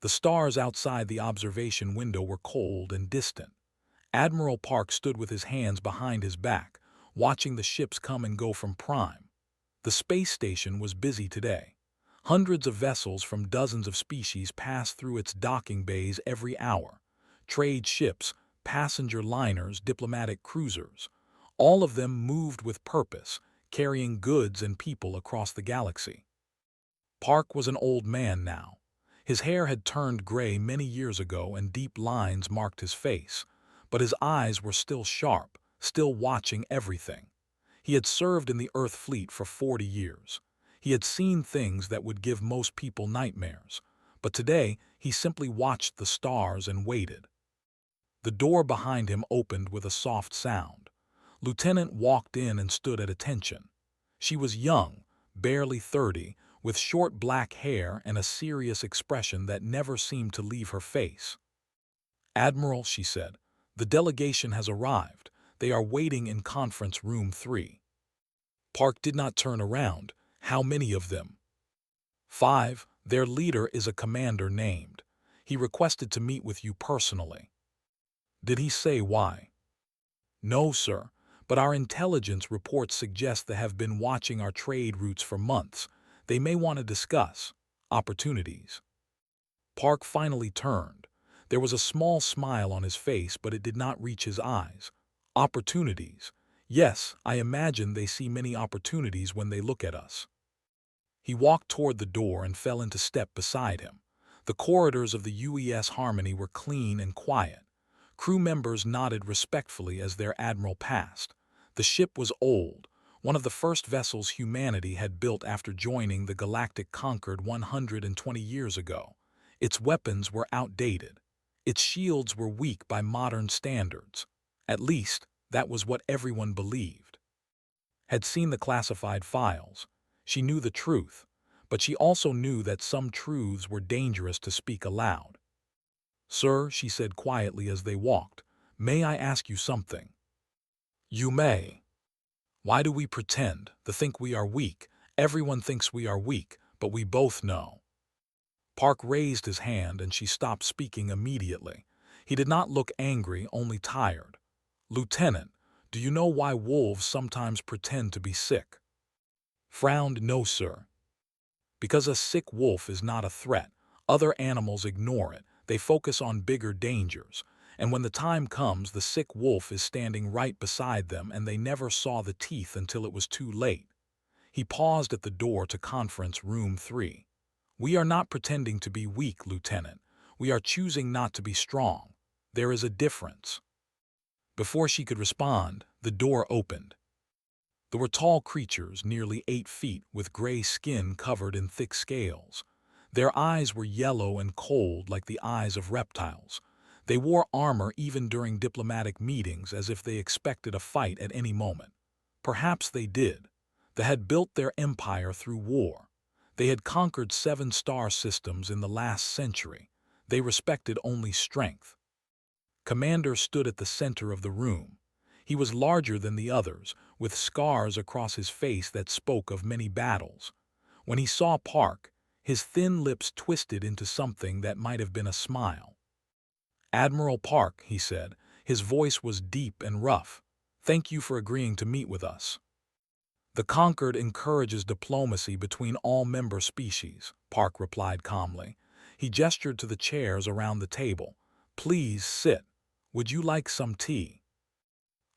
The stars outside the observation window were cold and distant. Admiral Park stood with his hands behind his back, watching the ships come and go from Prime. The space station was busy today. Hundreds of vessels from dozens of species passed through its docking bays every hour. Trade ships, passenger liners, diplomatic cruisers. All of them moved with purpose, carrying goods and people across the galaxy. Park was an old man now. His hair had turned gray many years ago and deep lines marked his face, but his eyes were still sharp, still watching everything. He had served in the Earth fleet for 40 years. He had seen things that would give most people nightmares, but today he simply watched the stars and waited. The door behind him opened with a soft sound. Lieutenant walked in and stood at attention. She was young, barely 30, with short black hair and a serious expression that never seemed to leave her face. "Admiral," she said, "the delegation has arrived. They are waiting in conference room 3. Park did not turn around. "How many of them?" "5. Their leader is a commander named. He requested to meet with you personally." "Did he say why?" "No, sir, but our intelligence reports suggest they have been watching our trade routes for months. They may want to discuss opportunities." Park finally turned. There was a small smile on his face, but it did not reach his eyes. "Opportunities? Yes, I imagine they see many opportunities when they look at us." He walked toward the door and fell into step beside him. The corridors of the UES Harmony were clean and quiet. Crew members nodded respectfully as their admiral passed. The ship was old, one of the first vessels humanity had built after joining the Galactic Concord 120 years ago. Its weapons were outdated. Its shields were weak by modern standards. At least, that was what everyone believed. Had seen the classified files. She knew the truth, but she also knew that some truths were dangerous to speak aloud. "Sir," she said quietly as they walked, "may I ask you something?" "You may." "Why do we pretend to think we are weak? Everyone thinks we are weak, but we both know." Park raised his hand and she stopped speaking immediately. He did not look angry, only tired. "Lieutenant, do you know why wolves sometimes pretend to be sick?" Frowned. "No, sir." "Because a sick wolf is not a threat. Other animals ignore it. They focus on bigger dangers. And when the time comes, the sick wolf is standing right beside them and they never saw the teeth until it was too late." He paused at the door to conference room 3. "We are not pretending to be weak, Lieutenant. We are choosing not to be strong. There is a difference." Before she could respond, the door opened. There were tall creatures, nearly 8 feet, with gray skin covered in thick scales. Their eyes were yellow and cold like the eyes of reptiles. They wore armor even during diplomatic meetings as if they expected a fight at any moment. Perhaps they did. They had built their empire through war. They had conquered 7 star systems in the last century. They respected only strength. Commander stood at the center of the room. He was larger than the others, with scars across his face that spoke of many battles. When he saw Park, his thin lips twisted into something that might have been a smile. "Admiral Park," he said. His voice was deep and rough. "Thank you for agreeing to meet with us." "The Concord encourages diplomacy between all member species," Park replied calmly. He gestured to the chairs around the table. "Please sit. Would you like some tea?"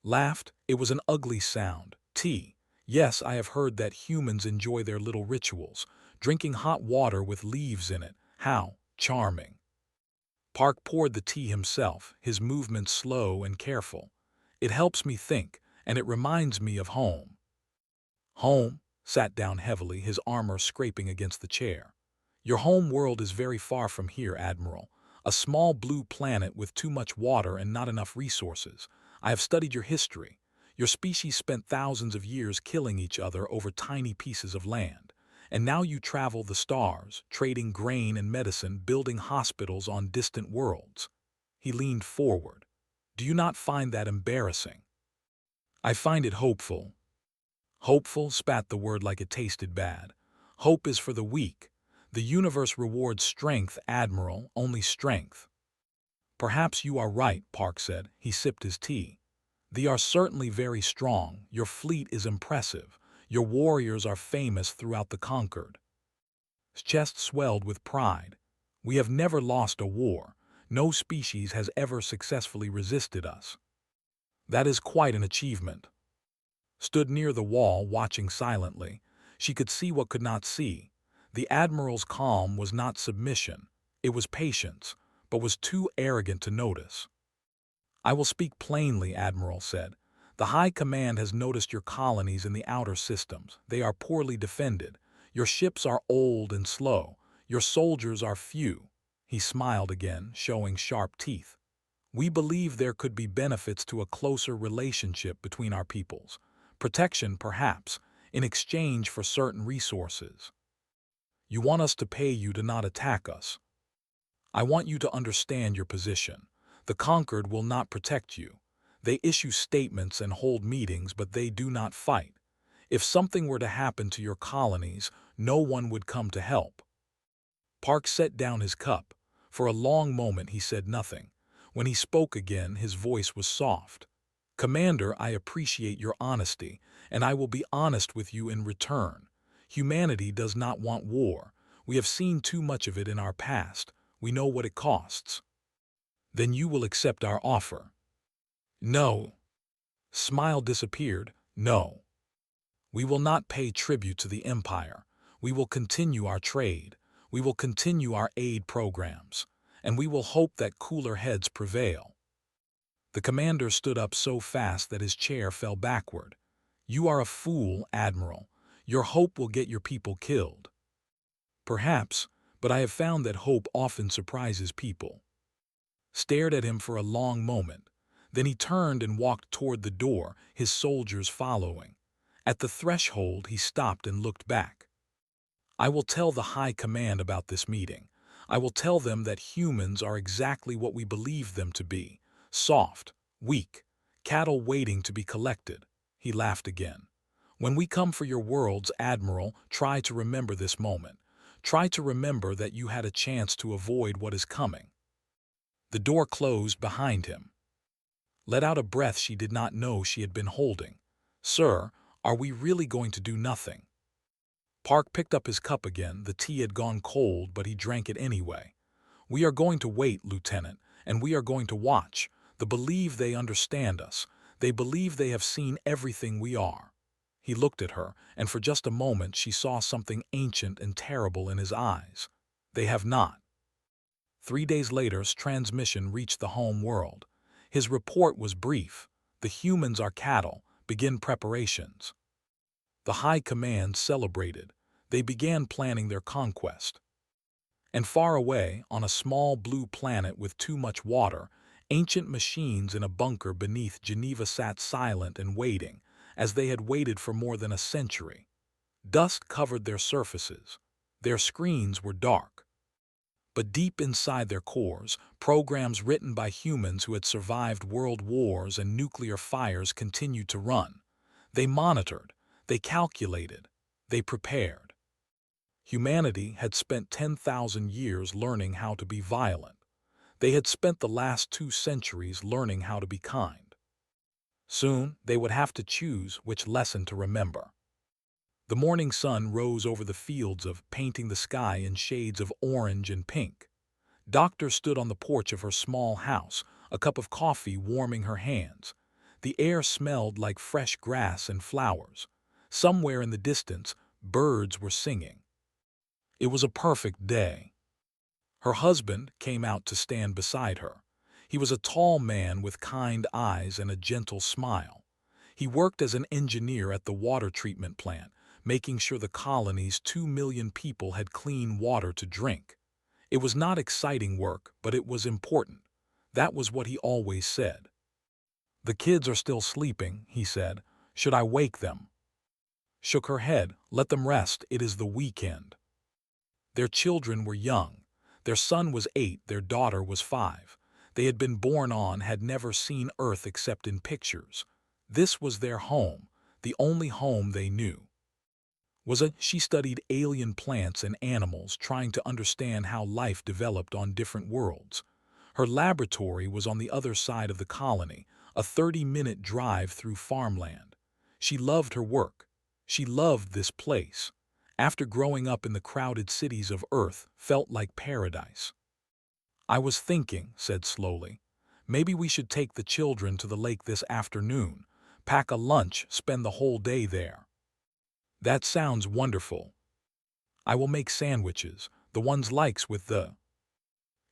Laughed. It was an ugly sound. "Tea? Yes, I have heard that humans enjoy their little rituals. Drinking hot water with leaves in it. How charming." Park poured the tea himself, his movements slow and careful. "It helps me think, and it reminds me of home." "Home?" Sat down heavily, his armor scraping against the chair. "Your home world is very far from here, Admiral. A small blue planet with too much water and not enough resources. I have studied your history. Your species spent thousands of years killing each other over tiny pieces of land. And now you travel the stars, trading grain and medicine, building hospitals on distant worlds." He leaned forward. "Do you not find that embarrassing?" "I find it hopeful." "Hopeful?" Spat the word like it tasted bad. "Hope is for the weak. The universe rewards strength, Admiral, only strength. Perhaps you are right, Park said. He sipped his tea. They are certainly very strong. Your fleet is impressive. Your warriors are famous throughout the conquered. His chest swelled with pride. We have never lost a war. No species has ever successfully resisted us. That is quite an achievement. Stood near the wall, watching silently. She could see what could not see. The Admiral's calm was not submission. It was patience, but was too arrogant to notice. I will speak plainly, Admiral said. The High Command has noticed your colonies in the outer systems. They are poorly defended. Your ships are old and slow. Your soldiers are few. He smiled again, showing sharp teeth. We believe there could be benefits to a closer relationship between our peoples. Protection, perhaps, in exchange for certain resources. You want us to pay you to not attack us. I want you to understand your position. The conquered will not protect you. They issue statements and hold meetings, but they do not fight. If something were to happen to your colonies, no one would come to help. Park set down his cup. For a long moment he said nothing. When he spoke again, his voice was soft. Commander, I appreciate your honesty, and I will be honest with you in return. Humanity does not want war. We have seen too much of it in our past. We know what it costs. Then you will accept our offer. No. Smile disappeared. No. We will not pay tribute to the Empire. We will continue our trade. We will continue our aid programs. And we will hope that cooler heads prevail. The commander stood up so fast that his chair fell backward. You are a fool, Admiral. Your hope will get your people killed. Perhaps, but I have found that hope often surprises people. Stared at him for a long moment. Then he turned and walked toward the door, his soldiers following. At the threshold, he stopped and looked back. I will tell the High Command about this meeting. I will tell them that humans are exactly what we believe them to be. Soft, weak, cattle waiting to be collected. He laughed again. When we come for your worlds, Admiral, try to remember this moment. Try to remember that you had a chance to avoid what is coming. The door closed behind him. Let out a breath she did not know she had been holding. Sir, are we really going to do nothing? Park picked up his cup again. The tea had gone cold, but he drank it anyway. We are going to wait, Lieutenant, and we are going to watch. They believe they understand us. They believe they have seen everything we are. He looked at her, and for just a moment she saw something ancient and terrible in his eyes. They have not. 3 days later, transmission reached the home world. His report was brief. The humans are cattle. Begin preparations. The High Command celebrated. They began planning their conquest. And far away, on a small blue planet with too much water, ancient machines in a bunker beneath Geneva sat silent and waiting, as they had waited for more than a century. Dust covered their surfaces. Their screens were dark. But deep inside their cores, programs written by humans who had survived world wars and nuclear fires continued to run. They monitored, they calculated, they prepared. Humanity had spent 10,000 years learning how to be violent. They had spent the last 2 centuries learning how to be kind. Soon, they would have to choose which lesson to remember. The morning sun rose over the fields painting the sky in shades of orange and pink. Doctor stood on the porch of her small house, a cup of coffee warming her hands. The air smelled like fresh grass and flowers. Somewhere in the distance, birds were singing. It was a perfect day. Her husband came out to stand beside her. He was a tall man with kind eyes and a gentle smile. He worked as an engineer at the water treatment plant, making sure the colony's 2 million people had clean water to drink. It was not exciting work, but it was important. That was what he always said. The kids are still sleeping, he said. Should I wake them? Shook her head. Let them rest. It is the weekend. Their children were young. Their son was 8, their daughter was 5. They had been born on, had never seen Earth except in pictures. This was their home, the only home they knew. She studied alien plants and animals, trying to understand how life developed on different worlds. Her laboratory was on the other side of the colony, a 30-minute drive through farmland. She loved her work. She loved this place. After growing up in the crowded cities of Earth, felt like paradise. I was thinking, said slowly, maybe we should take the children to the lake this afternoon, pack a lunch, spend the whole day there. That sounds wonderful. I will make sandwiches, the ones likes with the...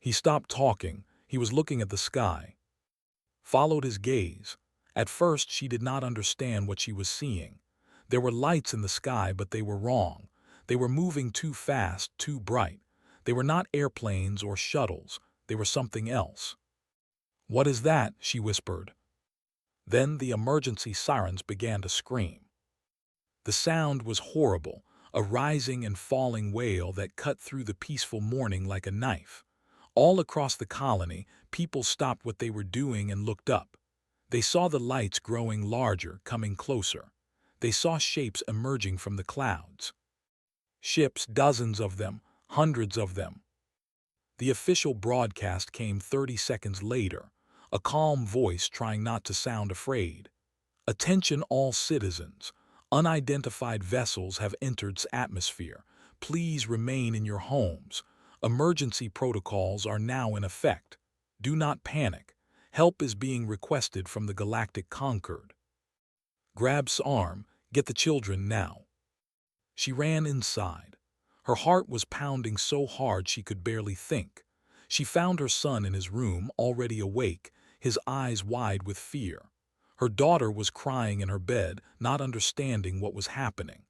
He stopped talking. He was looking at the sky. Followed his gaze. At first she did not understand what she was seeing. There were lights in the sky, but they were wrong. They were moving too fast, too bright. They were not airplanes or shuttles. They were something else. "What is that?" she whispered. Then the emergency sirens began to scream. The sound was horrible, a rising and falling wail that cut through the peaceful morning like a knife. All across the colony, people stopped what they were doing and looked up. They saw the lights growing larger, coming closer. They saw shapes emerging from the clouds. Ships, dozens of them, hundreds of them. The official broadcast came 30 seconds later, a calm voice trying not to sound afraid. "Attention all citizens. Unidentified vessels have entered the atmosphere. Please remain in your homes. Emergency protocols are now in effect. Do not panic. Help is being requested from the Galactic Concord." Grab's arm, "Get the children now." She ran inside. Her heart was pounding so hard she could barely think. She found her son in his room, already awake, his eyes wide with fear. Her daughter was crying in her bed, not understanding what was happening.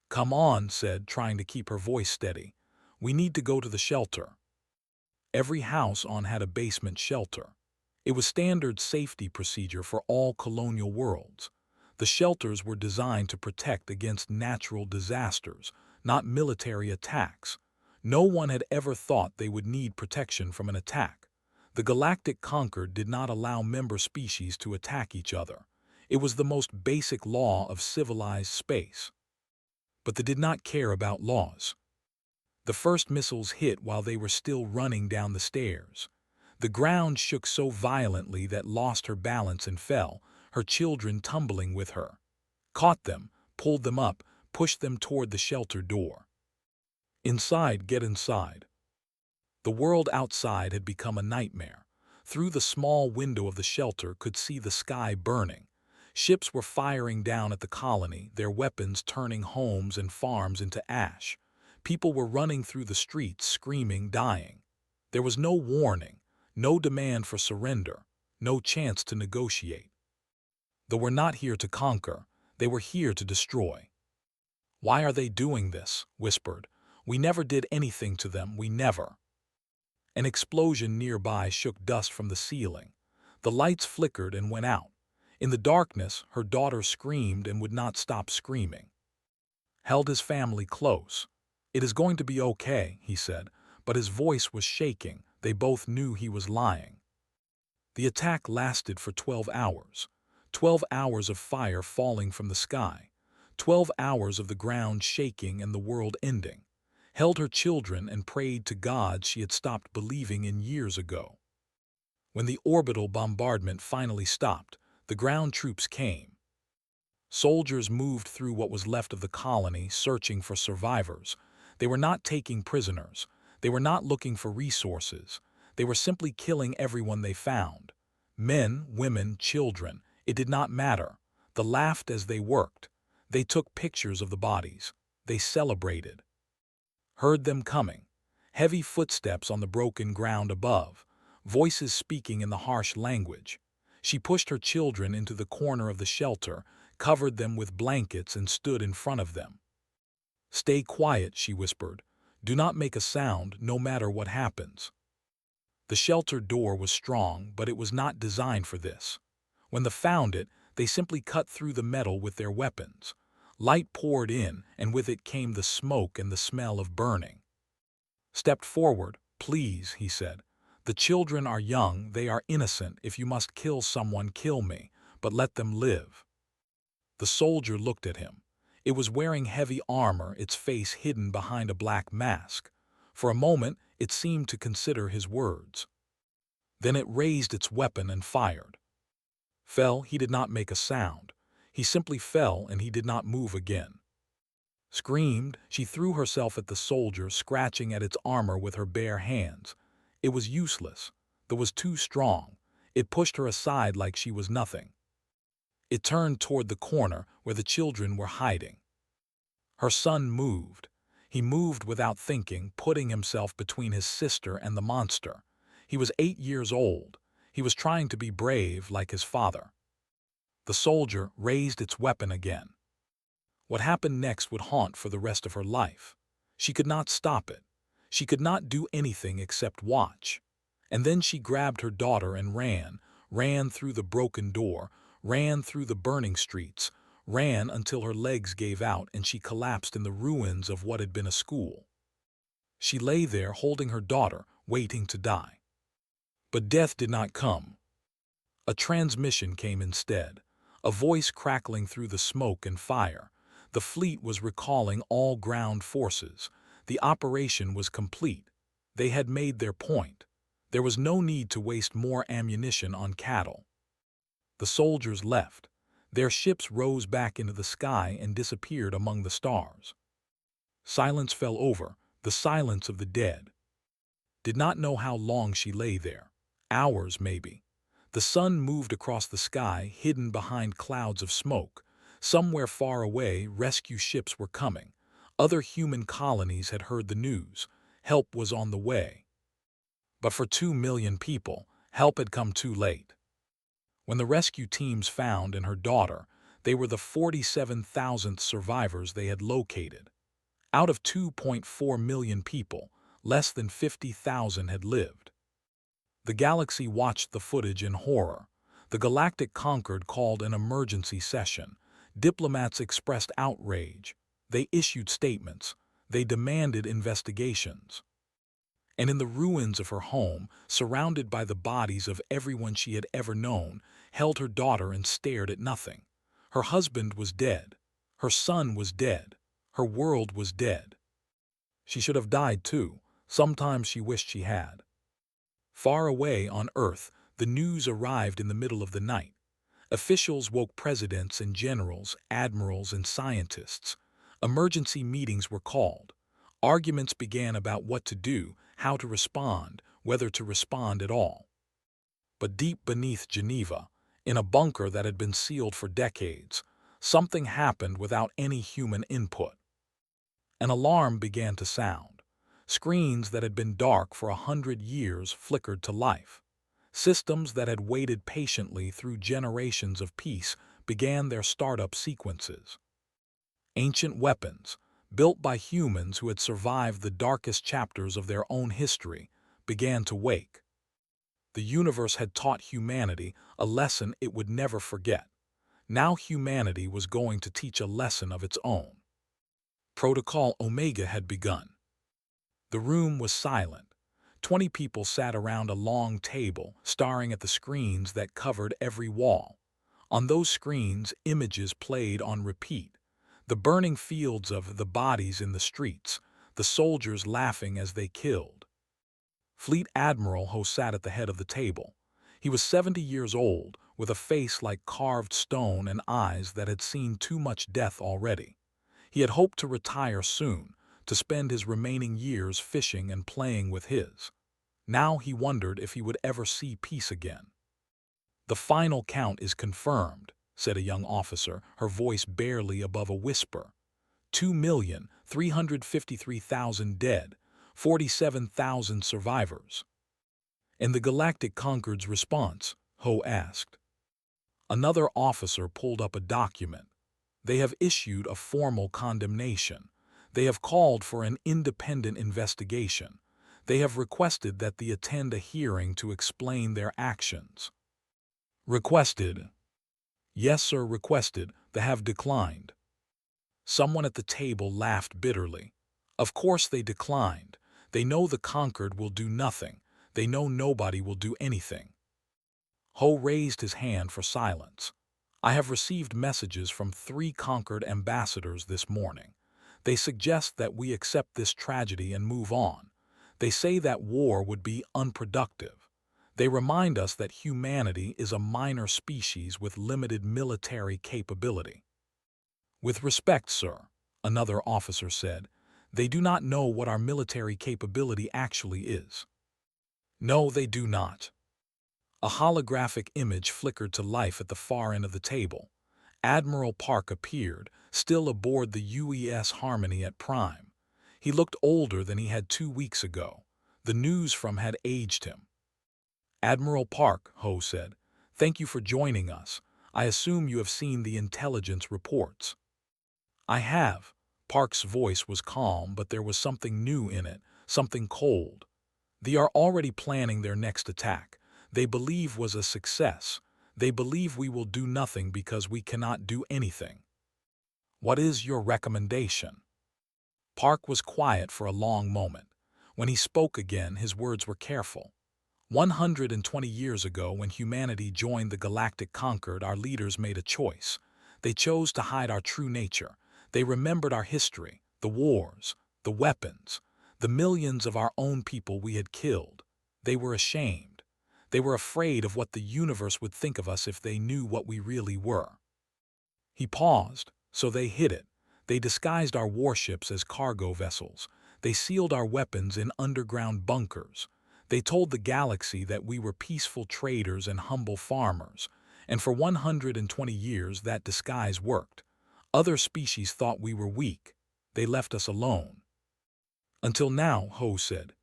"Come on," said, trying to keep her voice steady. "We need to go to the shelter." Every house on had a basement shelter. It was standard safety procedure for all colonial worlds. The shelters were designed to protect against natural disasters, not military attacks. No one had ever thought they would need protection from an attack. The Galactic Concord did not allow member species to attack each other. It was the most basic law of civilized space. But they did not care about laws. The first missiles hit while they were still running down the stairs. The ground shook so violently that lost her balance and fell, her children tumbling with her. Caught them, pulled them up, pushed them toward the shelter door. "Inside, get inside." The world outside had become a nightmare. Through the small window of the shelter could see the sky burning. Ships were firing down at the colony, their weapons turning homes and farms into ash. People were running through the streets, screaming, dying. There was no warning, no demand for surrender, no chance to negotiate. They were not here to conquer, they were here to destroy. "Why are they doing this?" whispered. "We never did anything to them, we never." An explosion nearby shook dust from the ceiling. The lights flickered and went out. In the darkness, her daughter screamed and would not stop screaming. Held his family close. "It is going to be okay," he said, but his voice was shaking. They both knew he was lying. The attack lasted for 12 hours. 12 hours of fire falling from the sky. 12 hours of the ground shaking and the world ending. Held her children and prayed to God she had stopped believing in years ago. When the orbital bombardment finally stopped, the ground troops came. Soldiers moved through what was left of the colony, searching for survivors. They were not taking prisoners. They were not looking for resources. They were simply killing everyone they found. Men, women, children, it did not matter. They laughed as they worked. They took pictures of the bodies. They celebrated. Heard them coming. Heavy footsteps on the broken ground above. Voices speaking in the harsh language. She pushed her children into the corner of the shelter, covered them with blankets and stood in front of them. "Stay quiet," she whispered. "Do not make a sound, no matter what happens." The shelter door was strong, but it was not designed for this. When they found it, they simply cut through the metal with their weapons. Light poured in, and with it came the smoke and the smell of burning. "Step forward, please," he said. "The children are young, they are innocent. If you must kill someone, kill me, but let them live." The soldier looked at him. It was wearing heavy armor, its face hidden behind a black mask. For a moment, it seemed to consider his words. Then it raised its weapon and fired. Fell, he did not make a sound. He simply fell and he did not move again. Screamed, she threw herself at the soldier, scratching at its armor with her bare hands. It was useless. That was too strong. It pushed her aside like she was nothing. It turned toward the corner where the children were hiding. Her son moved. He moved without thinking, putting himself between his sister and the monster. He was 8 years old. He was trying to be brave like his father. The soldier raised its weapon again. What happened next would haunt for the rest of her life. She could not stop it. She could not do anything except watch. And then she grabbed her daughter and ran through the broken door, ran through the burning streets, ran until her legs gave out and she collapsed in the ruins of what had been a school. She lay there holding her daughter, waiting to die. But death did not come. A transmission came instead, a voice crackling through the smoke and fire. The fleet was recalling all ground forces. The operation was complete. They had made their point. There was no need to waste more ammunition on cattle. The soldiers left. Their ships rose back into the sky and disappeared among the stars. Silence fell over, the silence of the dead. Did not know how long she lay there. Hours, maybe. The sun moved across the sky, hidden behind clouds of smoke. Somewhere far away, rescue ships were coming. Other human colonies had heard the news. Help was on the way. But for 2 million people, help had come too late. When the rescue teams found and her daughter, they were the 47,000th survivors they had located. Out of 2.4 million people, less than 50,000 had lived. The galaxy watched the footage in horror. The Galactic Concord called an emergency session. Diplomats expressed outrage. They issued statements. They demanded investigations. And in the ruins of her home, surrounded by the bodies of everyone she had ever known, held her daughter and stared at nothing. Her husband was dead. Her son was dead. Her world was dead. She should have died too. Sometimes she wished she had. Far away on Earth, the news arrived in the middle of the night. Officials woke presidents and generals, admirals and scientists. Emergency meetings were called. Arguments began about what to do, how to respond, whether to respond at all. But deep beneath Geneva, in a bunker that had been sealed for decades, something happened without any human input. An alarm began to sound. Screens that had been dark for 100 years flickered to life. Systems that had waited patiently through generations of peace began their startup sequences. Ancient weapons, built by humans who had survived the darkest chapters of their own history, began to wake. The universe had taught humanity a lesson it would never forget. Now humanity was going to teach a lesson of its own. Protocol Omega had begun. The room was silent. 20 people sat around a long table, staring at the screens that covered every wall. On those screens, images played on repeat. The burning fields of the bodies in the streets, the soldiers laughing as they killed. Fleet Admiral Ho sat at the head of the table. He was 70 years old, with a face like carved stone and eyes that had seen too much death already. He had hoped to retire soon, to spend his remaining years fishing and playing with his. Now he wondered if he would ever see peace again. "The final count is confirmed," said a young officer, her voice barely above a whisper. 2,353,000 dead, 47,000 survivors. "And the Galactic Concord's response?" Ho asked. Another officer pulled up a document. "They have issued a formal condemnation. They have called for an independent investigation. They have requested that they attend a hearing to explain their actions." Requested. Yes, sir, requested. They have declined. Someone at the table laughed bitterly. Of course they declined. They know the Conquered will do nothing. They know nobody will do anything. Ho raised his hand for silence. I have received messages from 3 conquered ambassadors this morning. They suggest that we accept this tragedy and move on. They say that war would be unproductive. They remind us that humanity is a minor species with limited military capability. With respect, sir, another officer said, they do not know what our military capability actually is. No, they do not. A holographic image flickered to life at the far end of the table. Admiral Park appeared, still aboard the UES Harmony at Prime. He looked older than he had 2 weeks ago. The news from had aged him. Admiral Park, Ho said, thank you for joining us. I assume you have seen the intelligence reports. I have. Park's voice was calm, but there was something new in it, something cold. They are already planning their next attack. They believe was a success. They believe we will do nothing because we cannot do anything. What is your recommendation? Park was quiet for a long moment. When he spoke again, his words were careful. 120 years ago, when humanity joined the Galactic Concord, our leaders made a choice. They chose to hide our true nature. They remembered our history, the wars, the weapons, the millions of our own people we had killed. They were ashamed. They were afraid of what the universe would think of us if they knew what we really were. He paused, so they hid it. They disguised our warships as cargo vessels. They sealed our weapons in underground bunkers. They told the galaxy that we were peaceful traders and humble farmers. And for 120 years that disguise worked. Other species thought we were weak. They left us alone. Until now, Ho said.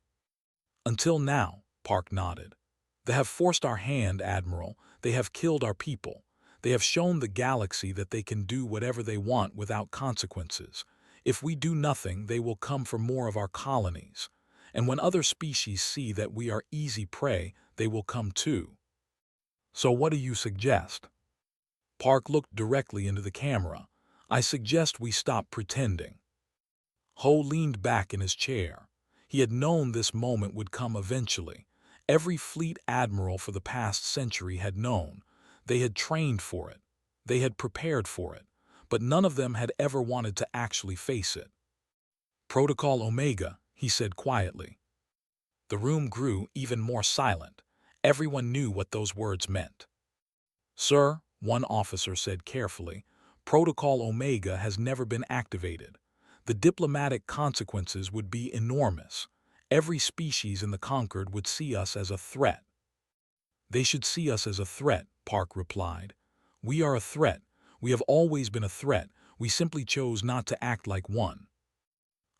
Until now, Park nodded. They have forced our hand, Admiral. They have killed our people. They have shown the galaxy that they can do whatever they want without consequences. If we do nothing, they will come for more of our colonies. And when other species see that we are easy prey, they will come too. So what do you suggest? Park looked directly into the camera. I suggest we stop pretending. Ho leaned back in his chair. He had known this moment would come eventually. Every fleet admiral for the past century had known. They had trained for it. They had prepared for it. But none of them had ever wanted to actually face it. Protocol Omega, he said quietly. The room grew even more silent. Everyone knew what those words meant. Sir, one officer said carefully, Protocol Omega has never been activated. The diplomatic consequences would be enormous. Every species in the Concord would see us as a threat. They should see us as a threat, Park replied. We are a threat. We have always been a threat. We simply chose not to act like one.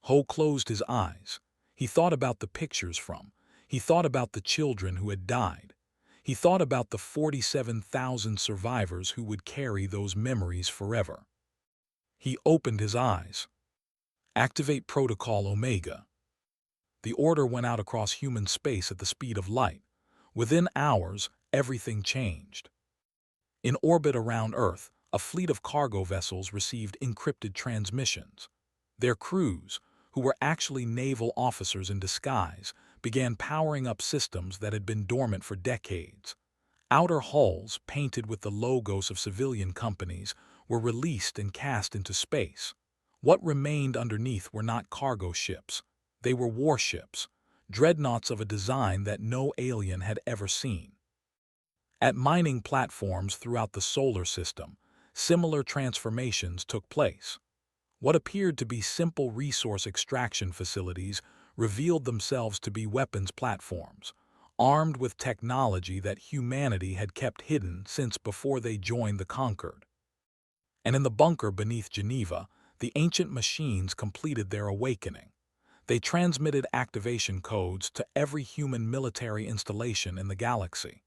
Ho closed his eyes. He thought about the pictures from. He thought about the children who had died. He thought about the 47,000 survivors who would carry those memories forever. He opened his eyes. Activate Protocol Omega. The order went out across human space at the speed of light. Within hours, everything changed. In orbit around Earth, a fleet of cargo vessels received encrypted transmissions. Their crews, who were actually naval officers in disguise, began powering up systems that had been dormant for decades. Outer hulls, painted with the logos of civilian companies, were released and cast into space. What remained underneath were not cargo ships. They were warships, dreadnoughts of a design that no alien had ever seen. At mining platforms throughout the solar system, similar transformations took place. What appeared to be simple resource extraction facilities revealed themselves to be weapons platforms, armed with technology that humanity had kept hidden since before they joined the Concord. And in the bunker beneath Geneva, the ancient machines completed their awakening. They transmitted activation codes to every human military installation in the galaxy.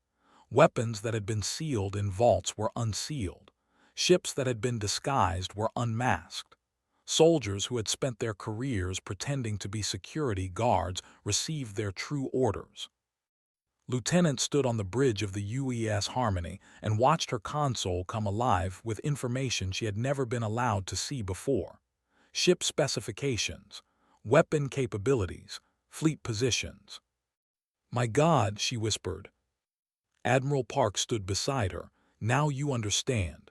Weapons that had been sealed in vaults were unsealed. Ships that had been disguised were unmasked. Soldiers who had spent their careers pretending to be security guards received their true orders. Lieutenant stood on the bridge of the UES Harmony and watched her console come alive with information she had never been allowed to see before. Ship specifications, weapon capabilities, fleet positions. My God, she whispered. Admiral Park stood beside her. Now you understand.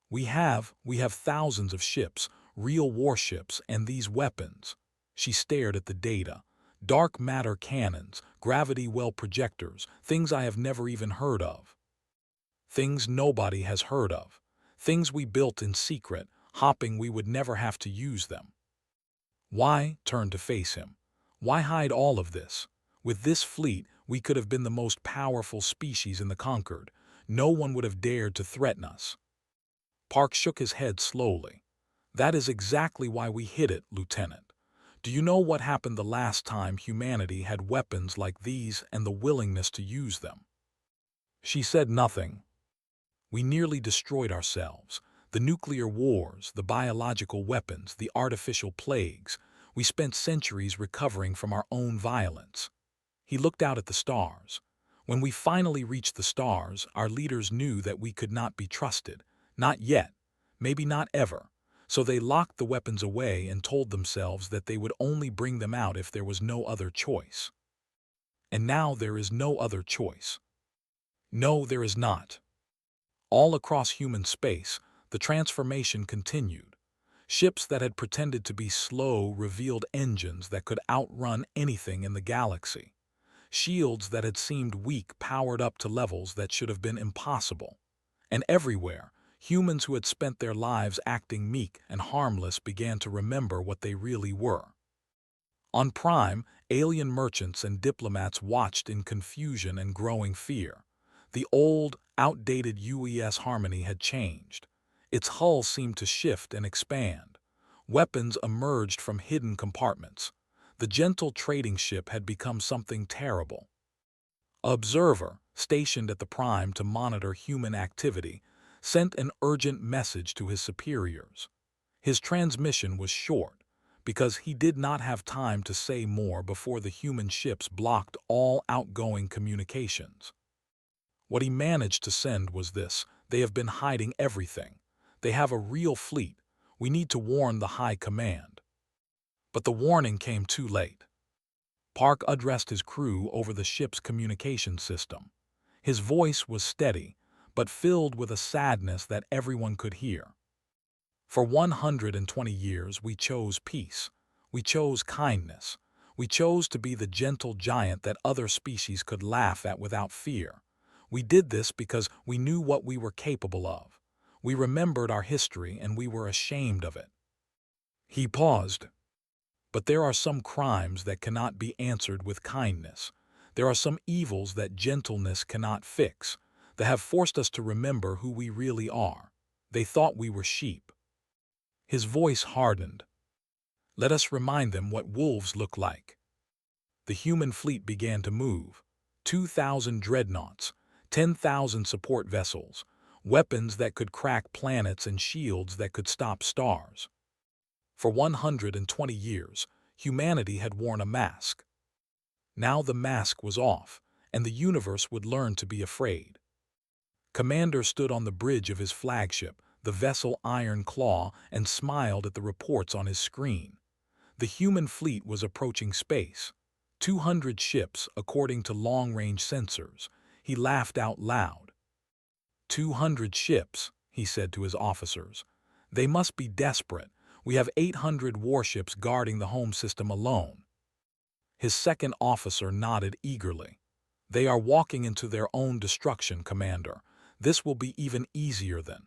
We have thousands of ships, real warships, and these weapons. She stared at the data. Dark matter cannons, gravity well projectors, things I have never even heard of. Things nobody has heard of. Things we built in secret, hoping we would never have to use them. Why turn to face him? Why hide all of this? With this fleet, we could have been the most powerful species in the Conquered. No one would have dared to threaten us. Park shook his head slowly. That is exactly why we hid it, Lieutenant. Do you know what happened the last time humanity had weapons like these and the willingness to use them? She said nothing. We nearly destroyed ourselves. The nuclear wars, the biological weapons, the artificial plagues. We spent centuries recovering from our own violence. He looked out at the stars. When we finally reached the stars, our leaders knew that we could not be trusted. Not yet. Maybe not ever. So they locked the weapons away and told themselves that they would only bring them out if there was no other choice. And now there is no other choice. No, there is not. All across human space, the transformation continued. Ships that had pretended to be slow revealed engines that could outrun anything in the galaxy. Shields that had seemed weak powered up to levels that should have been impossible. And everywhere, humans who had spent their lives acting meek and harmless began to remember what they really were. On Prime, alien merchants and diplomats watched in confusion and growing fear. The old, outdated UES Harmony had changed. Its hull seemed to shift and expand. Weapons emerged from hidden compartments. The gentle trading ship had become something terrible. An observer, stationed at the Prime to monitor human activity, sent an urgent message to his superiors. His transmission was short, because he did not have time to say more before the human ships blocked all outgoing communications. What he managed to send was this: they have been hiding everything. They have a real fleet. We need to warn the High Command. But the warning came too late. Park addressed his crew over the ship's communication system. His voice was steady, but filled with a sadness that everyone could hear. For 120 years we chose peace. We chose kindness. We chose to be the gentle giant that other species could laugh at without fear. We did this because we knew what we were capable of. We remembered our history and we were ashamed of it. He paused. But there are some crimes that cannot be answered with kindness. There are some evils that gentleness cannot fix. They have forced us to remember who we really are. They thought we were sheep. His voice hardened. Let us remind them what wolves look like. The human fleet began to move. 2,000 dreadnoughts, 10,000 support vessels, weapons that could crack planets and shields that could stop stars. For 120 years, humanity had worn a mask. Now the mask was off, and the universe would learn to be afraid. Commander stood on the bridge of his flagship, the vessel Iron Claw, and smiled at the reports on his screen. The human fleet was approaching space. 200 ships, according to long-range sensors. He laughed out loud. 200 ships, he said to his officers. They must be desperate. We have 800 warships guarding the home system alone. His second officer nodded eagerly. They are walking into their own destruction, Commander. This will be even easier then.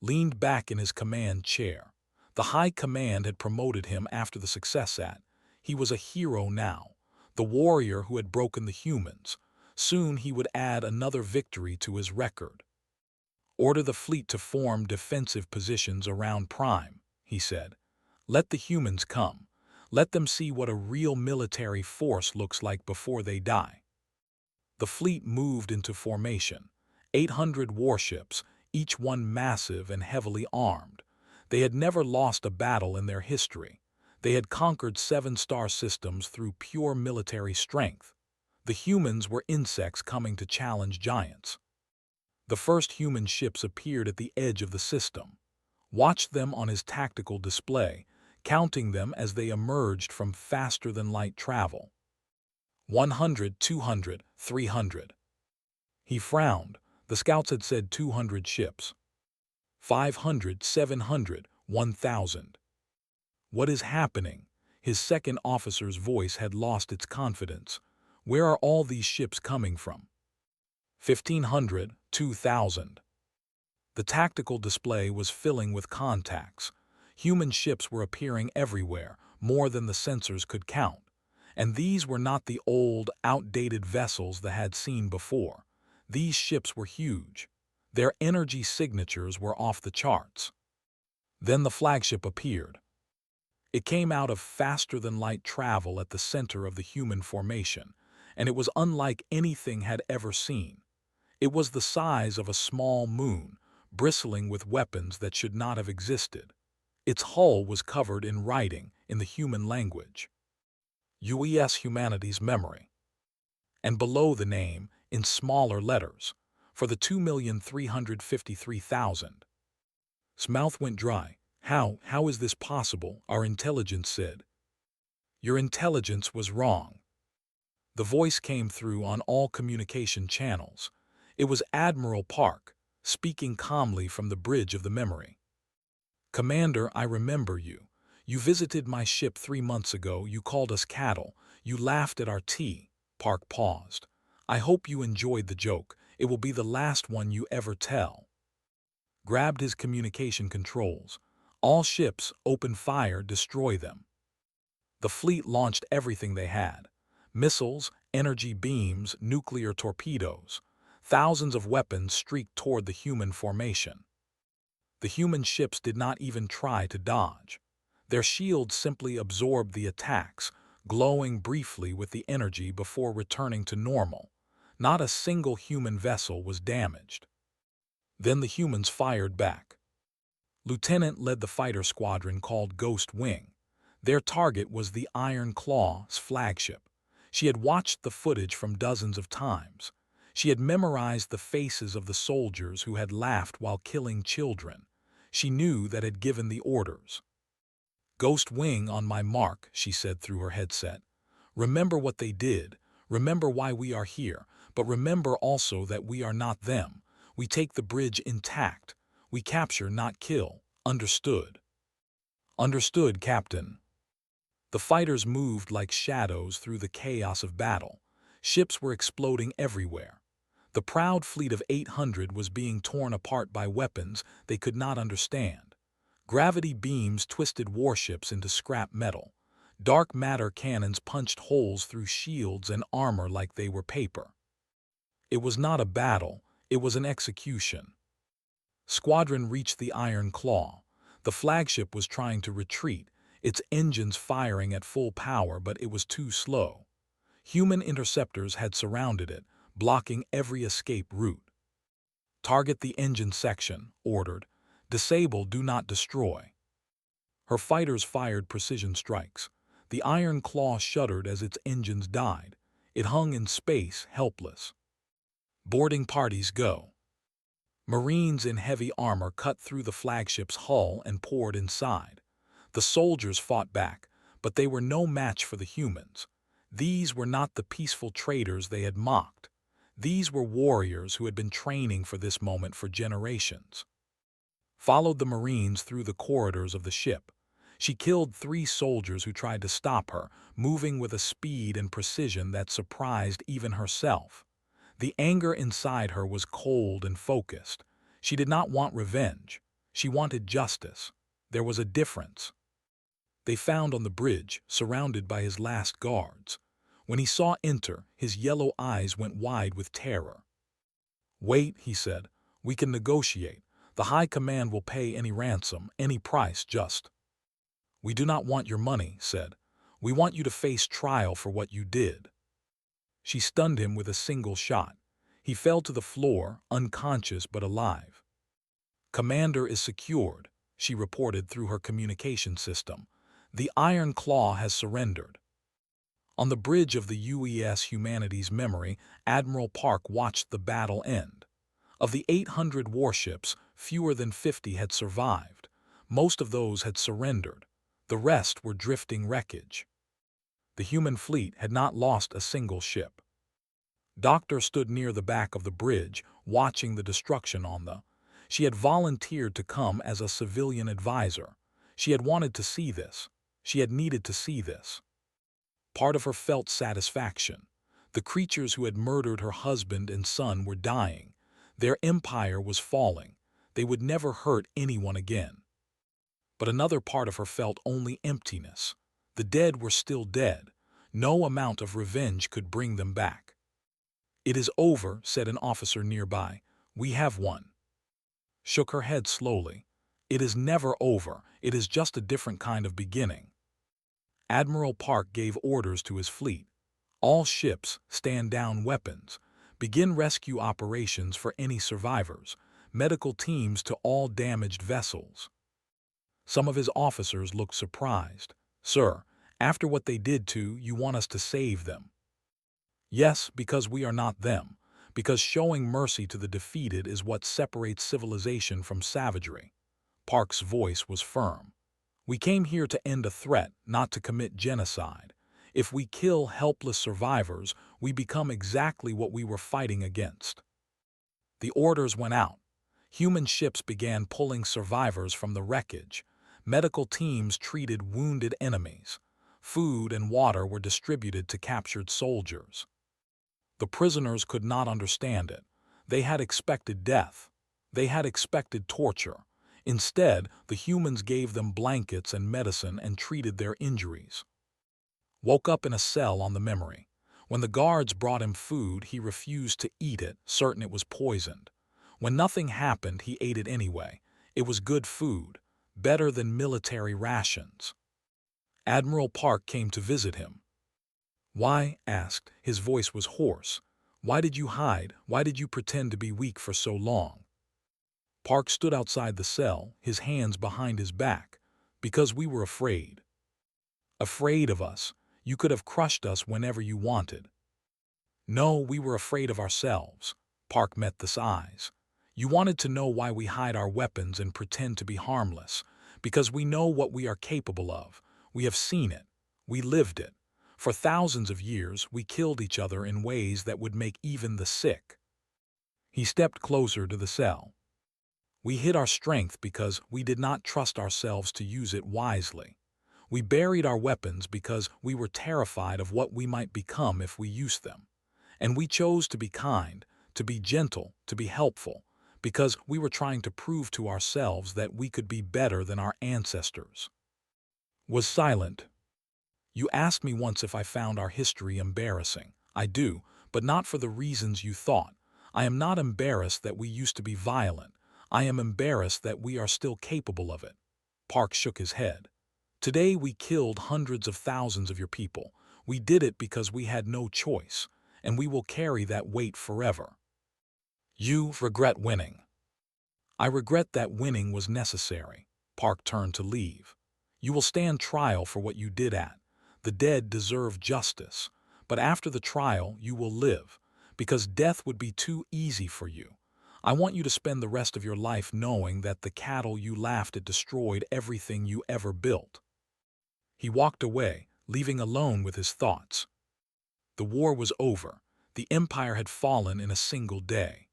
Leaned back in his command chair. The High Command had promoted him after the success at. He was a hero now, the warrior who had broken the humans. Soon he would add another victory to his record. Order the fleet to form defensive positions around Prime, he said. Let the humans come. Let them see what a real military force looks like before they die. The fleet moved into formation. 800 warships, each one massive and heavily armed. They had never lost a battle in their history. They had conquered 7 star systems through pure military strength. The humans were insects coming to challenge giants. The first human ships appeared at the edge of the system. Watched them on his tactical display, counting them as they emerged from faster-than-light travel. 100, 200, 300. He frowned. The scouts had said 200 ships. 500, 700, 1,000. What is happening? His second officer's voice had lost its confidence. Where are all these ships coming from? 1,500, 2,000. The tactical display was filling with contacts. Human ships were appearing everywhere, more than the sensors could count. And these were not the old, outdated vessels they had seen before. These ships were huge. Their energy signatures were off the charts. Then the flagship appeared. It came out of faster-than-light travel at the center of the human formation, and it was unlike anything had ever seen. It was the size of a small moon, bristling with weapons that should not have existed. Its hull was covered in writing in the human language. UES Humanity's Memory. And below the name, in smaller letters, for the 2,353,000. His mouth went dry. How is this possible? Our intelligence said. Your intelligence was wrong. The voice came through on all communication channels. It was Admiral Park, speaking calmly from the bridge of the memory. Commander, I remember you. You visited my ship 3 months ago. You called us cattle. You laughed at our tea. Park paused. I hope you enjoyed the joke. It will be the last one you ever tell. Grabbed his communication controls. All ships, open fire, destroy them. The fleet launched everything they had. Missiles, energy beams, nuclear torpedoes. Thousands of weapons streaked toward the human formation. The human ships did not even try to dodge. Their shields simply absorbed the attacks, glowing briefly with the energy before returning to normal. Not a single human vessel was damaged. Then the humans fired back. Lieutenant led the fighter squadron called Ghost Wing. Their target was the Iron Claw's flagship. She had watched the footage from dozens of times. She had memorized the faces of the soldiers who had laughed while killing children. She knew that had given the orders. Ghost Wing on my mark, she said through her headset. Remember what they did. Remember why we are here. But remember also that we are not them. We take the bridge intact. We capture, not kill. Understood? Understood, Captain. The fighters moved like shadows through the chaos of battle. Ships were exploding everywhere. The proud fleet of 800 was being torn apart by weapons they could not understand. Gravity beams twisted warships into scrap metal. Dark matter cannons punched holes through shields and armor like they were paper. It was not a battle, it was an execution. Squadron reached the Iron Claw. The flagship was trying to retreat, its engines firing at full power, but it was too slow. Human interceptors had surrounded it, blocking every escape route. Target the engine section, ordered. Disable, do not destroy. Her fighters fired precision strikes. The Iron Claw shuddered as its engines died. It hung in space, helpless. Boarding parties go. Marines in heavy armor cut through the flagship's hull and poured inside. The soldiers fought back, but they were no match for the humans. These were not the peaceful traders they had mocked. These were warriors who had been training for this moment for generations. Followed the Marines through the corridors of the ship. She killed 3 soldiers who tried to stop her, moving with a speed and precision that surprised even herself. The anger inside her was cold and focused. She did not want revenge. She wanted justice. There was a difference. They found on the bridge, surrounded by his last guards. When he saw enter, his yellow eyes went wide with terror. Wait, he said. We can negotiate. The High Command will pay any ransom, any price, just. We do not want your money, said. We want you to face trial for what you did. She stunned him with a single shot. He fell to the floor, unconscious but alive. Commander is secured, she reported through her communication system. The Iron Claw has surrendered. On the bridge of the UES Humanity's Memory, Admiral Park watched the battle end. Of the 800 warships, fewer than 50 had survived. Most of those had surrendered. The rest were drifting wreckage. The human fleet had not lost a single ship. Doctor stood near the back of the bridge, watching the destruction on the. She had volunteered to come as a civilian advisor. She had wanted to see this. She had needed to see this. Part of her felt satisfaction. The creatures who had murdered her husband and son were dying. Their empire was falling. They would never hurt anyone again. But another part of her felt only emptiness. The dead were still dead. No amount of revenge could bring them back. "It is over," said an officer nearby. "We have won." Shook her head slowly. "It is never over. It is just a different kind of beginning." Admiral Park gave orders to his fleet. "All ships, stand down weapons. Begin rescue operations for any survivors. Medical teams to all damaged vessels." Some of his officers looked surprised. "Sir, after what they did to you, want us to save them?" "Yes, because we are not them. Because showing mercy to the defeated is what separates civilization from savagery." Park's voice was firm. "We came here to end a threat, not to commit genocide. If we kill helpless survivors, we become exactly what we were fighting against." The orders went out. Human ships began pulling survivors from the wreckage. Medical teams treated wounded enemies. Food and water were distributed to captured soldiers. The prisoners could not understand it. They had expected death. They had expected torture. Instead, the humans gave them blankets and medicine and treated their injuries. Woke up in a cell on the memory. When the guards brought him food, he refused to eat it, certain it was poisoned. When nothing happened, he ate it anyway. It was good food, better than military rations. Admiral Park came to visit him. "Why?" asked. His voice was hoarse. "Why did you hide? Why did you pretend to be weak for so long?" Park stood outside the cell, his hands behind his back. "Because we were afraid." "Afraid of us? You could have crushed us whenever you wanted." "No, we were afraid of ourselves." Park met the eyes. "You wanted to know why we hide our weapons and pretend to be harmless. Because we know what we are capable of. We have seen it. We lived it. For thousands of years, we killed each other in ways that would make even the sick." He stepped closer to the cell. "We hid our strength because we did not trust ourselves to use it wisely. We buried our weapons because we were terrified of what we might become if we used them. And we chose to be kind, to be gentle, to be helpful, because we were trying to prove to ourselves that we could be better than our ancestors." Was silent. "You asked me once if I found our history embarrassing. I do, but not for the reasons you thought. I am not embarrassed that we used to be violent. I am embarrassed that we are still capable of it." Park shook his head. "Today we killed hundreds of thousands of your people. We did it because we had no choice, and we will carry that weight forever." "You regret winning." "I regret that winning was necessary." Park turned to leave. "You will stand trial for what you did at. The dead deserve justice. But after the trial, you will live, because death would be too easy for you. I want you to spend the rest of your life knowing that the cattle you laughed at destroyed everything you ever built." He walked away, leaving alone with his thoughts. The war was over. The empire had fallen in a single day.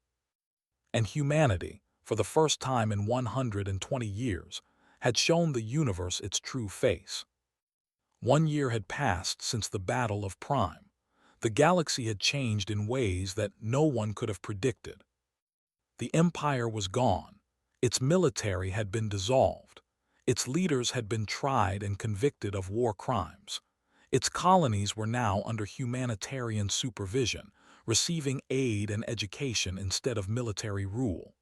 And humanity, for the first time in 120 years, had shown the universe its true face. 1 year had passed since the Battle of Prime. The galaxy had changed in ways that no one could have predicted. The empire was gone. Its military had been dissolved. Its leaders had been tried and convicted of war crimes. Its colonies were now under humanitarian supervision, receiving aid and education instead of military rule.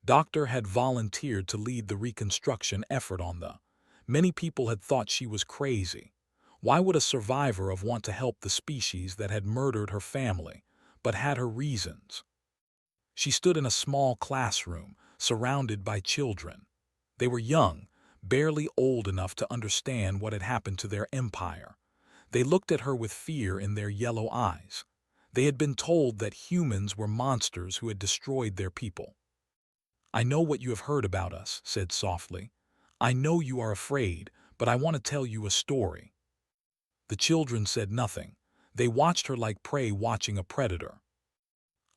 Doctor had volunteered to lead the reconstruction effort on the. Many people had thought she was crazy. Why would a survivor want to help the species that had murdered her family, but had her reasons? She stood in a small classroom, surrounded by children. They were young, barely old enough to understand what had happened to their empire. They looked at her with fear in their yellow eyes. They had been told that humans were monsters who had destroyed their people. "I know what you have heard about us," said softly. "I know you are afraid, but I want to tell you a story." The children said nothing. They watched her like prey watching a predator.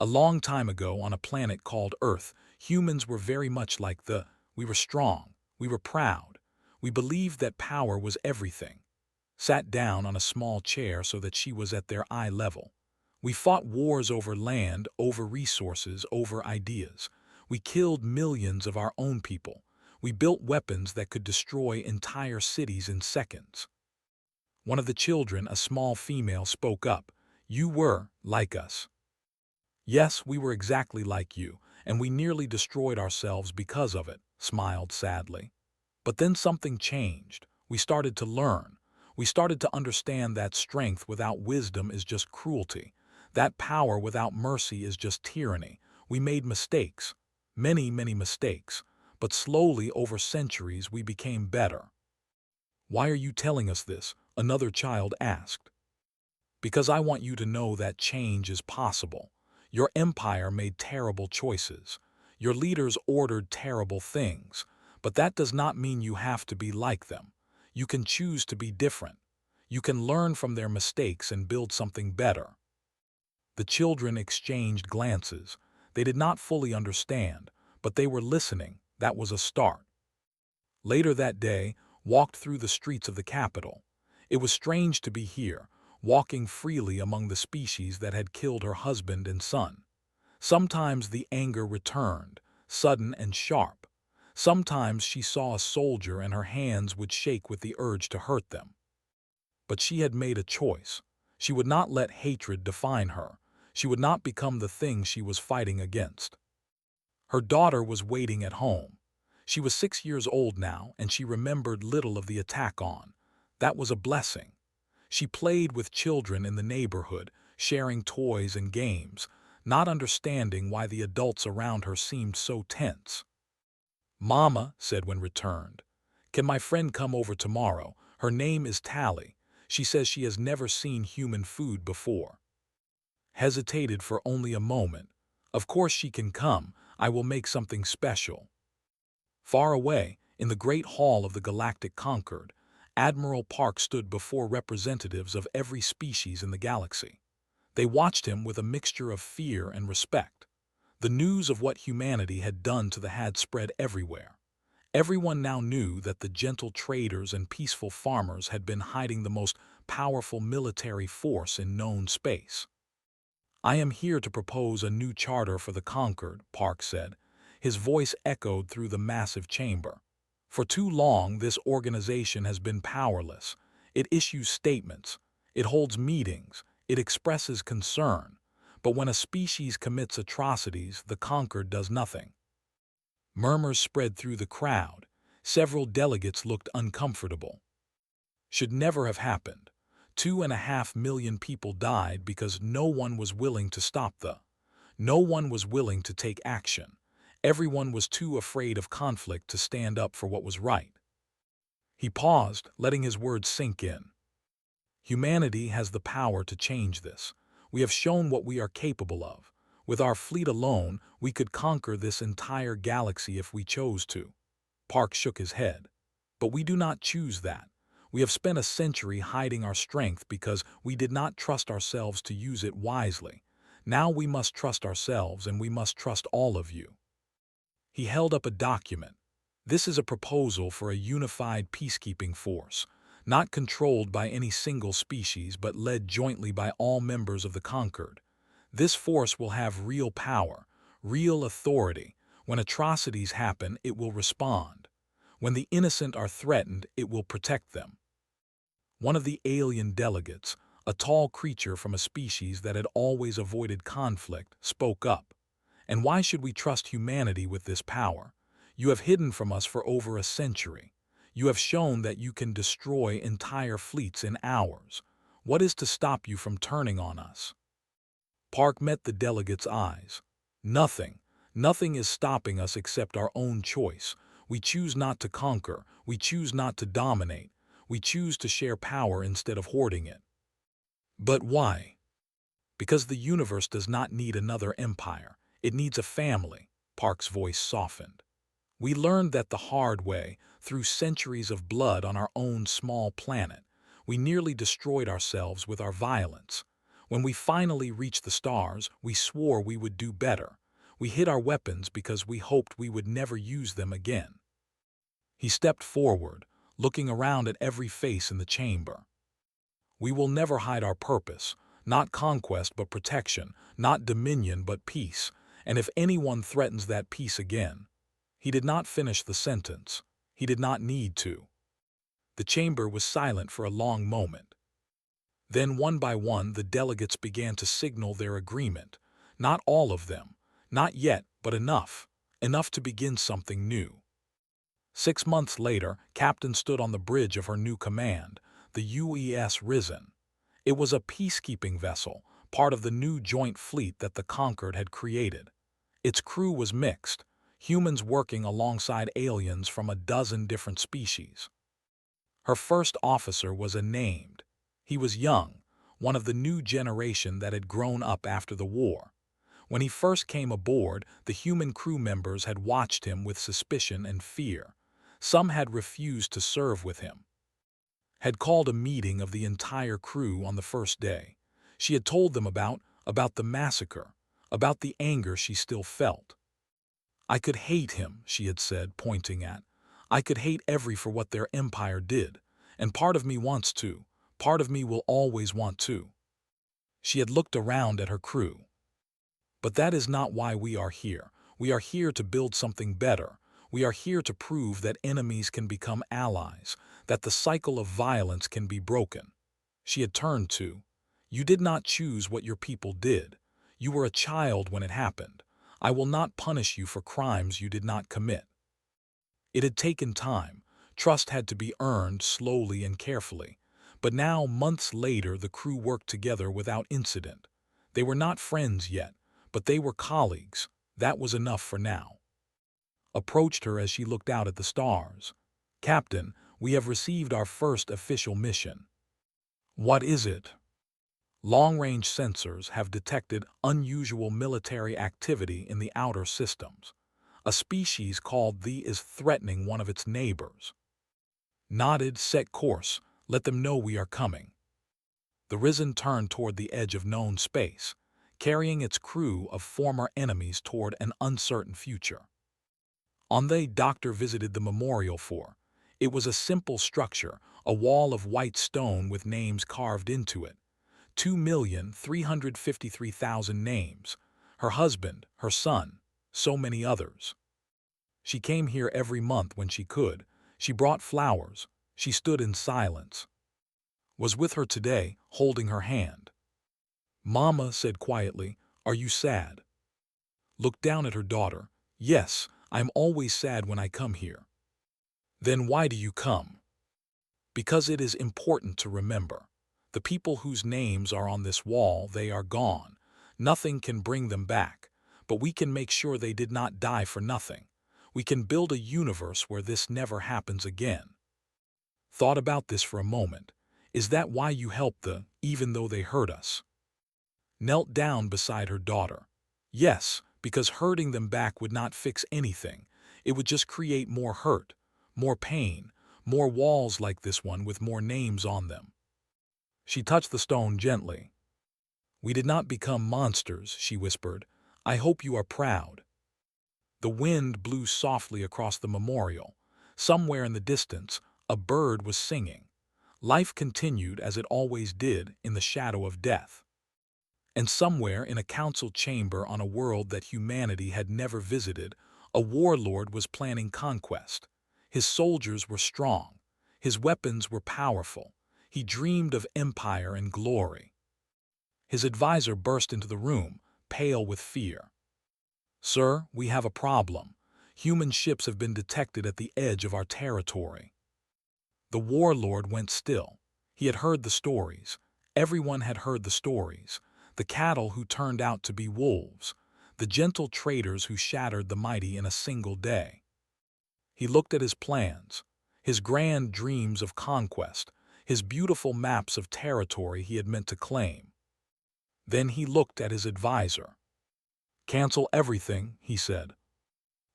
"A long time ago on a planet called Earth, Humans were very much like we were strong, we were proud, we believed that power was everything. Sat down on a small chair so that she was at their eye level. We fought wars over land, over resources, over ideas. We killed millions of our own people. We built weapons that could destroy entire cities in seconds. One of the children, a small female, spoke up. You were like us. Yes, we were exactly like you, and we nearly destroyed ourselves because of it, smiled sadly. But then something changed. We started to learn. We started to understand that strength without wisdom is just cruelty. That power without mercy is just tyranny. We made mistakes. Many, many mistakes. But slowly, over centuries, we became better. Why are you telling us this? Another child asked. Because I want you to know that change is possible. Your empire made terrible choices. Your leaders ordered terrible things. But that does not mean you have to be like them. You can choose to be different. You can learn from their mistakes and build something better. The children exchanged glances. They did not fully understand, but they were listening. That was a start. Later that day, walked through the streets of the capital. It was strange to be here, walking freely among the species that had killed her husband and son. Sometimes the anger returned, sudden and sharp. Sometimes she saw a soldier and her hands would shake with the urge to hurt them. But she had made a choice. She would not let hatred define her. She would not become the thing she was fighting against. Her daughter was waiting at home. She was 6 years old now, and she remembered little of the attack on. That was a blessing. She played with children in the neighborhood, sharing toys and games, not understanding why the adults around her seemed so tense. Mama said when returned, "Can my friend come over tomorrow? Her name is Tally. She says she has never seen human food before." Hesitated for only a moment. "Of course she can come. I will make something special." Far away, in the great hall of the Galactic Concord, Admiral Park stood before representatives of every species in the galaxy. They watched him with a mixture of fear and respect. The news of what humanity had done to the had spread everywhere. Everyone now knew that the gentle traders and peaceful farmers had been hiding the most powerful military force in known space. "I am here to propose a new charter for the Concord," Park said. His voice echoed through the massive chamber. "For too long, this organization has been powerless. It issues statements. It holds meetings. It expresses concern. But when a species commits atrocities, the Concord does nothing." Murmurs spread through the crowd. Several delegates looked uncomfortable. Should never have happened. 2.5 million people died because no one was willing to stop no one was willing to take action. Everyone was too afraid of conflict to stand up for what was right. He paused, letting his words sink in. Humanity has the power to change this. We have shown what we are capable of. With our fleet alone, we could conquer this entire galaxy if we chose to. Park shook his head. But we do not choose that. We have spent a century hiding our strength because we did not trust ourselves to use it wisely. Now we must trust ourselves, and we must trust all of you. He held up a document. This is a proposal for a unified peacekeeping force, not controlled by any single species but led jointly by all members of the Concord. This force will have real power, real authority. When atrocities happen, it will respond. When the innocent are threatened, it will protect them. One of the alien delegates, a tall creature from a species that had always avoided conflict, spoke up. "And why should we trust humanity with this power? You have hidden from us for over a century. You have shown that you can destroy entire fleets in hours. What is to stop you from turning on us?" Park met the delegate's eyes. "Nothing. Nothing is stopping us except our own choice. We choose not to conquer. We choose not to dominate. We choose to share power instead of hoarding it." "But why?" "Because the universe does not need another empire. It needs a family." Park's voice softened. "We learned that the hard way, through centuries of blood on our own small planet. We nearly destroyed ourselves with our violence. When we finally reached the stars, we swore we would do better. We hid our weapons because we hoped we would never use them again. He stepped forward, looking around at every face in the chamber. We will never hide our purpose, not conquest but protection, not dominion but peace, and if anyone threatens that peace again. He did not finish the sentence. He did not need to. The chamber was silent for a long moment. Then one by one the delegates began to signal their agreement. Not all of them, not yet, but enough to begin something new. 6 months later, Captain stood on the bridge of her new command, the UES Risen. It was a peacekeeping vessel, part of the new joint fleet that the Conquered had created. Its crew was mixed, humans working alongside aliens from a dozen different species. Her first officer was unnamed. He was young, one of the new generation that had grown up after the war. When he first came aboard, the human crew members had watched him with suspicion and fear. Some had refused to serve with him. Had called a meeting of the entire crew on the first day. She had told them about the massacre, about the anger she still felt. I could hate him, she had said, pointing at. I could hate every for what their empire did, and part of me wants to, part of me will always want to. She had looked around at her crew. But that is not why we are here. We are here to build something better. We are here to prove that enemies can become allies, that the cycle of violence can be broken. She had turned to, you did not choose what your people did. You were a child when it happened. I will not punish you for crimes you did not commit. It had taken time. Trust had to be earned slowly and carefully. But now, months later, the crew worked together without incident. They were not friends yet, but they were colleagues. That was enough for now. Approached her as she looked out at the stars. Captain, we have received our first official mission. What is it? Long-range sensors have detected unusual military activity in the outer systems. A species called the is threatening one of its neighbors. Nodded, set course. Let them know we are coming. The Risen turned toward the edge of known space, carrying its crew of former enemies toward an uncertain future. On the doctor visited the memorial for. It was a simple structure, a wall of white stone with names carved into it. 2,353,000 names. Her husband, her son, so many others. She came here every month when she could. She brought flowers. She stood in silence. Was with her today, holding her hand. Mama said quietly, are you sad? Looked down at her daughter. Yes, I am always sad when I come here. Then why do you come? Because it is important to remember. The people whose names are on this wall, they are gone. Nothing can bring them back, but we can make sure they did not die for nothing. We can build a universe where this never happens again. Thought about this for a moment. Is that why you helped even though they hurt us? Knelt down beside her daughter. Yes, because hurting them back would not fix anything. It would just create more hurt, more pain, more walls like this one with more names on them. She touched the stone gently. We did not become monsters, she whispered. I hope you are proud. The wind blew softly across the memorial. Somewhere in the distance, a bird was singing. Life continued as it always did in the shadow of death. And somewhere in a council chamber on a world that humanity had never visited, a warlord was planning conquest. His soldiers were strong. His weapons were powerful. He dreamed of empire and glory. His advisor burst into the room, pale with fear. Sir, we have a problem. Human ships have been detected at the edge of our territory. The warlord went still. He had heard the stories. Everyone had heard the stories. The cattle who turned out to be wolves. The gentle traders who shattered the mighty in a single day. He looked at his plans, his grand dreams of conquest, his beautiful maps of territory he had meant to claim. Then he looked at his advisor. Cancel everything, he said.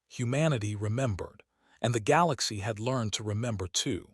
Humanity remembered, and the galaxy had learned to remember too.